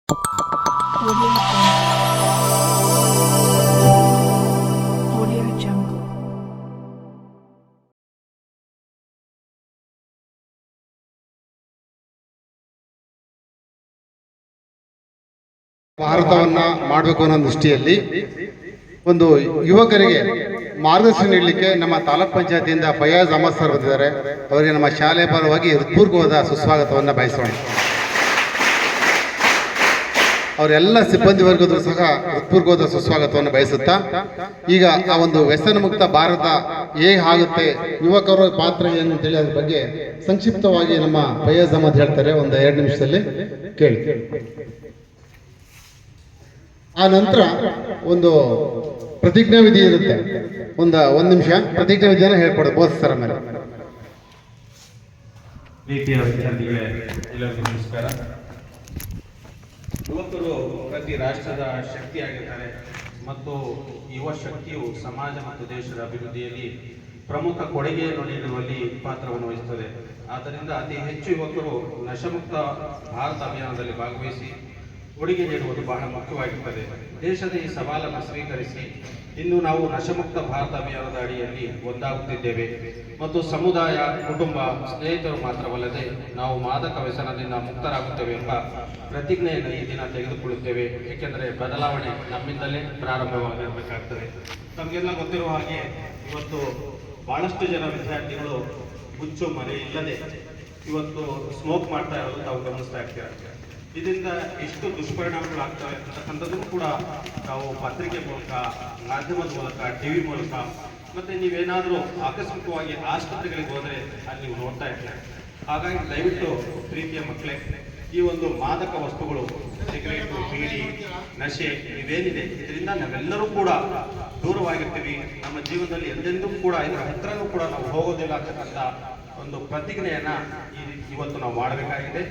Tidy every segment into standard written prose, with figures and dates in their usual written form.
Audio Jungle. ಭಾರತವನ್ನ ಮಾಡಬೇಕು ಅನ್ನೋ ದೃಷ್ಟಿಯಲ್ಲಿ ಒಂದು ಯುವಕರಿಗೆ ಮಾರ್ಗದರ್ಶನ ನೀಡಲಿಕ್ಕೆ ನಮ್ಮ ತಾಲೂಕ್ ಪಂಚಾಯತಿಯಿಂದ ಫಯಾಜ್ ಅಹಮದ್ ಸರ್ ಬಂದಿದ್ದಾರೆ. ಅವರಿಗೆ ನಮ್ಮ ಶಾಲೆಯ ಪರವಾಗಿ ಹೃತ್ಪೂರ್ವಕವಾದ ಸುಸ್ವಾಗತವನ್ನು ಬಯಸೋಣ. ಅವರೆಲ್ಲ ಸಿಬ್ಬಂದಿ ವರ್ಗದವರು ಸಹ ಹೃತ್ಪೂರ್ವಕವಾದ ಸುಸ್ವಾಗತವನ್ನು ಬಯಸುತ್ತಾ, ಈಗ ಆ ಒಂದು ವ್ಯಸನ ಮುಕ್ತ ಭಾರತ ಹೇಗೆ ಆಗುತ್ತೆ, ಯುವಕರ ಪಾತ್ರ ಏನು ಅಂತೇಳಿ ಅದ್ರ ಬಗ್ಗೆ ಸಂಕ್ಷಿಪ್ತವಾಗಿ ನಮ್ಮ ಫಯಾಜ್ ಅಹಮದ್ ಹೇಳ್ತಾರೆ. ಒಂದು 2 ನಿಮಿಷದಲ್ಲಿ ಕೇಳಿ. ಆ ನಂತರ ಒಂದು ಪ್ರತಿಜ್ಞಾ ವಿಧಿ ಇರುತ್ತೆ. ಒಂದು ನಿಮಿಷ ಪ್ರತಿಜ್ಞಾ ವಿಧಿಯನ್ನು ಹೇಳ್ಕೊಡೋದು ಬೋಧಿಸ್ತಾರ ಮೇಲೆ. ಪ್ರೀತಿಯ ವಿದ್ಯಾರ್ಥಿಗಳೇ, ಎಲ್ಲರಿಗೂ ನಮಸ್ಕಾರ. ಯುವಕರು ಪ್ರತಿ ರಾಷ್ಟ್ರದ ಶಕ್ತಿಯಾಗಿದ್ದಾರೆ ಮತ್ತು ಯುವ ಶಕ್ತಿಯು ಸಮಾಜ ಮತ್ತು ದೇಶದ ಅಭಿವೃದ್ಧಿಯಲ್ಲಿ ಪ್ರಮುಖ ಕೊಡುಗೆಯನ್ನು ನೀಡುವಲ್ಲಿ ಪಾತ್ರವನ್ನು ವಹಿಸುತ್ತದೆ. ಆದ್ದರಿಂದ ಅತಿ ಹೆಚ್ಚು ಯುವಕರು ನಶಮುಕ್ತ ಭಾರತ ಅಭಿಯಾನದಲ್ಲಿ ಭಾಗವಹಿಸಿ ಕೊಡುಗೆ ನೀಡುವುದು ಬಹಳ ಮುಖ್ಯವಾಗಿರುತ್ತದೆ. ದೇಶದ ಈ ಸವಾಲನ್ನು ಸ್ವೀಕರಿಸಿ ಇಂದು ನಾವು ನಶಮುಕ್ತ ಭಾರತ ಅಭಿಯಾನದ ಅಡಿಯಲ್ಲಿ ಒಂದಾಗುತ್ತಿದ್ದೇವೆ ಮತ್ತು ಸಮುದಾಯ, ಕುಟುಂಬ, ಸ್ನೇಹಿತರು ಮಾತ್ರವಲ್ಲದೆ ನಾವು ಮಾದಕ ವ್ಯಸನದಿಂದ ಮುಕ್ತರಾಗುತ್ತೇವೆ ಎಂಬ ಪ್ರತಿಜ್ಞೆಯನ್ನು ಈ ದಿನ ತೆಗೆದುಕೊಳ್ಳುತ್ತೇವೆ. ಏಕೆಂದರೆ ಬದಲಾವಣೆ ನಮ್ಮಿಂದಲೇ ಪ್ರಾರಂಭವಾಗಿರಬೇಕಾಗ್ತದೆ. ನಮಗೆಲ್ಲ ಗೊತ್ತಿರುವ ಹಾಗೆ ಇವತ್ತು ಬಹಳಷ್ಟು ಜನ ವಿದ್ಯಾರ್ಥಿಗಳು ಹುಚ್ಚು ಮರೆ ಇಲ್ಲದೆ ಇವತ್ತು ಸ್ಮೋಕ್ ಮಾಡ್ತಾ ಇರೋದು ತಾವು ಗಮನಿಸ್ತಾ ಇರ್ತೀರ. ಇದರಿಂದ ಎಷ್ಟು ದುಷ್ಪರಿಣಾಮಗಳಾಗ್ತವೆ ಅಂತಕ್ಕಂಥದ್ದು ಕೂಡ ನಾವು ಪತ್ರಿಕೆ ಮೂಲಕ, ಮಾಧ್ಯಮದ ಮೂಲಕ, ಟಿವಿ ಮೂಲಕ, ಮತ್ತೆ ನೀವೇನಾದರೂ ಆಕಸ್ಮಿಕವಾಗಿ ಆಸ್ಪತ್ರೆಗಳಿಗೆ ಹೋದರೆ ಅಲ್ಲಿ ನೀವು ನೋಡ್ತಾ ಇರ್ತೀರ. ಹಾಗಾಗಿ ದಯವಿಟ್ಟು ಪ್ರೀತಿಯ ಮಕ್ಕಳೇ, ಈ ಒಂದು ಮಾದಕ ವಸ್ತುಗಳು, ಸಿಗರೇಟು, ಬೀಡಿ, ನಶೆ ಇವೇನಿದೆ, ಇದರಿಂದ ನಾವೆಲ್ಲರೂ ಕೂಡ ದೂರವಾಗಿರ್ತೀವಿ. ನಮ್ಮ ಜೀವನದಲ್ಲಿ ಎಂದೆಂದೂ ಕೂಡ ಇದರ ಹತ್ರನೂ ಕೂಡ ನಾವು ಹೋಗೋದಿಲ್ಲ ಅಂತಕ್ಕಂಥ ಒಂದು ಪ್ರತಿಜ್ಞೆಯನ್ನ ಇವತ್ತು ನಾವು ಮಾಡಬೇಕಾಗಿದೆ.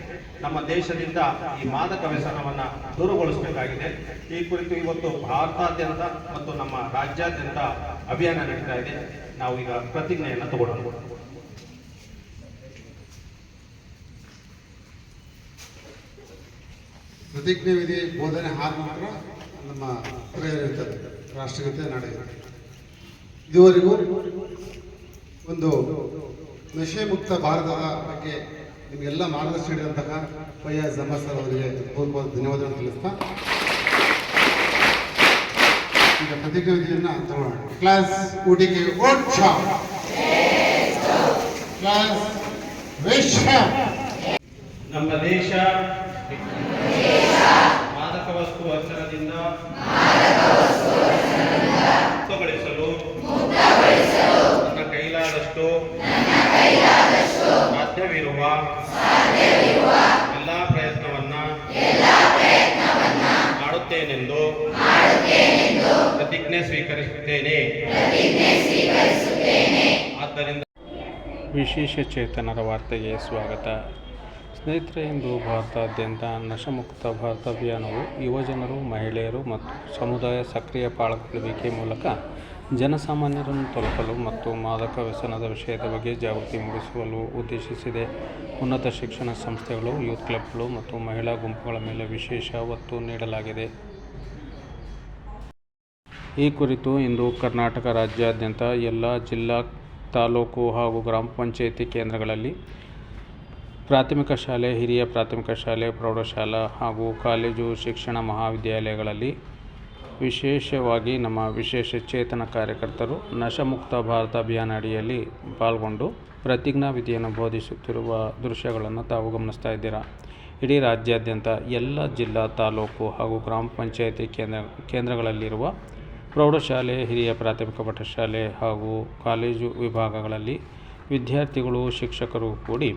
ನಮ್ಮ ದೇಶದಿಂದ ಈ ಮಾದಕ ವ್ಯಸನವನ್ನ ದೂರಗೊಳಿಸಬೇಕಾಗಿದೆ. ಈ ಕುರಿತು ಇವತ್ತು ಭಾರತಾದ್ಯಂತ ಮತ್ತು ನಮ್ಮ ರಾಜ್ಯಾದ್ಯಂತ ಅಭಿಯಾನ ನಡೀತಾ ಇದೆ. ನಾವು ಈಗ ಪ್ರತಿಜ್ಞೆಯನ್ನ ತಗೊಳ್ಳೋಣ. ಪ್ರತಿಜ್ಞೆ ವಿಧಿ ಬೋಧನೆ ಆದ ನಂತರ ನಮ್ಮ ಪ್ರೇಯರ್ ಇರ್ತದೆ, ರಾಷ್ಟ್ರಗೀತೆ ನಡೆಯುತ್ತೆ. ಇದುವರೆಗೂ ಒಂದು ನಶೆ ಮುಕ್ತ ಭಾರತದ ಬಗ್ಗೆ ನಿಮಗೆಲ್ಲ ಮಾರ್ಗದರ್ಶನ ನೀಡಿದಂತಹ ಫಯಾಜ್ ಅಹಮದ್ ಸರ್ ಅವರಿಗೆ ಪೂರ್ವವಾದ ಧನ್ಯವಾದಗಳನ್ನು ತಿಳಿಸ್ತಾ ಈಗ ಪ್ರತಿಜ್ಞಾ ವಿಧಿಯನ್ನು ತಗೊಳ್ಳೋಣ. ಕ್ಲಾಸ್ ಊಟಿಗೆ ಕ್ಲಾಸ್ ವೇಶ್ಯ. ನಮ್ಮ ದೇಶ ಮಾದಕ ವಸ್ತು ವ್ಯಸನದಿಂದ ಮುಕ್ತಗೊಳಿಸಲು ನನ್ನ ಕೈಲಾದಷ್ಟು ಸಾಧ್ಯವಿರುವ ಎಲ್ಲ ಪ್ರಯತ್ನವನ್ನ ಮಾಡುತ್ತೇನೆಂದು ಪ್ರತಿಜ್ಞೆ ಸ್ವೀಕರಿಸುತ್ತೇನೆ. ಆದ್ದರಿಂದ ವಿಶೇಷ ಚೇತನರ ವಾರ್ತೆಗೆ ಸ್ವಾಗತ. ಸ್ನೇಹಿತರೆ, ಇಂದು ಭಾರತಾದ್ಯಂತ ನಶಮುಕ್ತ ಭಾರತ ಅಭಿಯಾನವು ಯುವಜನರು, ಮಹಿಳೆಯರು ಮತ್ತು ಸಮುದಾಯ ಸಕ್ರಿಯ ಪಾಲ್ಗೊಳ್ಳುವಿಕೆ ಮೂಲಕ ಜನಸಾಮಾನ್ಯರನ್ನು ತಲುಪಲು ಮತ್ತು ಮಾದಕ ವ್ಯಸನದ ವಿಷಯದ ಬಗ್ಗೆ ಜಾಗೃತಿ ಮೂಡಿಸಲು ಉದ್ದೇಶಿಸಿದೆ. ಉನ್ನತ ಶಿಕ್ಷಣ ಸಂಸ್ಥೆಗಳು, ಯೂತ್ ಕ್ಲಬ್ಗಳು ಮತ್ತು ಮಹಿಳಾ ಗುಂಪುಗಳ ಮೇಲೆ ವಿಶೇಷ ಒತ್ತು ನೀಡಲಾಗಿದೆ. ಈ ಕುರಿತು ಇಂದು ಕರ್ನಾಟಕ ರಾಜ್ಯಾದ್ಯಂತ ಎಲ್ಲ ಜಿಲ್ಲಾ, ತಾಲೂಕು ಹಾಗೂ ಗ್ರಾಮ ಪಂಚಾಯಿತಿ ಕೇಂದ್ರಗಳಲ್ಲಿ, ಪ್ರಾಥಮಿಕ ಶಾಲೆ, ಹಿರಿಯ ಪ್ರಾಥಮಿಕ ಶಾಲೆ, ಪ್ರೌಢಶಾಲಾ ಹಾಗೂ ಕಾಲೇಜು ಶಿಕ್ಷಣ ಮಹಾವಿದ್ಯಾಲಯಗಳಲ್ಲಿ ವಿಶೇಷವಾಗಿ ನಮ್ಮ ವಿಶೇಷ ಚೇತನ ಕಾರ್ಯಕರ್ತರು ನಶಮುಕ್ತ ಭಾರತ ಅಭಿಯಾನ ಅಡಿಯಲ್ಲಿ ಪಾಲ್ಗೊಂಡು ಪ್ರತಿಜ್ಞಾ ವಿಧಿಯನ್ನು ಬೋಧಿಸುತ್ತಿರುವ ದೃಶ್ಯಗಳನ್ನು ತಾವು ಗಮನಿಸ್ತಾ ಇದ್ದೀರಾ. ಇಡೀ ರಾಜ್ಯಾದ್ಯಂತ ಎಲ್ಲ ಜಿಲ್ಲಾ, ತಾಲೂಕು ಹಾಗೂ ಗ್ರಾಮ ಪಂಚಾಯಿತಿ ಕೇಂದ್ರಗಳಲ್ಲಿರುವ ಪ್ರೌಢಶಾಲೆ, ಹಿರಿಯ ಪ್ರಾಥಮಿಕ ಪಾಠಶಾಲೆ ಹಾಗೂ ಕಾಲೇಜು ವಿಭಾಗಗಳಲ್ಲಿ ವಿದ್ಯಾರ್ಥಿಗಳು, ಶಿಕ್ಷಕರು ಕೂಡಿ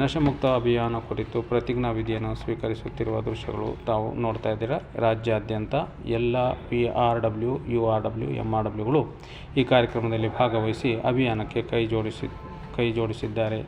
ನಶಮುಕ್ತ ಅಭಿಯಾನ ಕುರಿತು ಪ್ರತಿಜ್ಞಾ ವಿಧಿಯನ್ನು ಸ್ವೀಕರಿಸುತ್ತಿರುವ ದೃಶ್ಯಗಳು ತಾವು ನೋಡ್ತಾ ಇದ್ದೀರಾ. ರಾಜ್ಯಾದ್ಯಂತ ಎಲ್ಲ PRW, URW, MRWಗಳು ಈ ಕಾರ್ಯಕ್ರಮದಲ್ಲಿ ಭಾಗವಹಿಸಿ ಅಭಿಯಾನಕ್ಕೆ ಕೈ ಜೋಡಿಸಿದ್ದಾರೆ.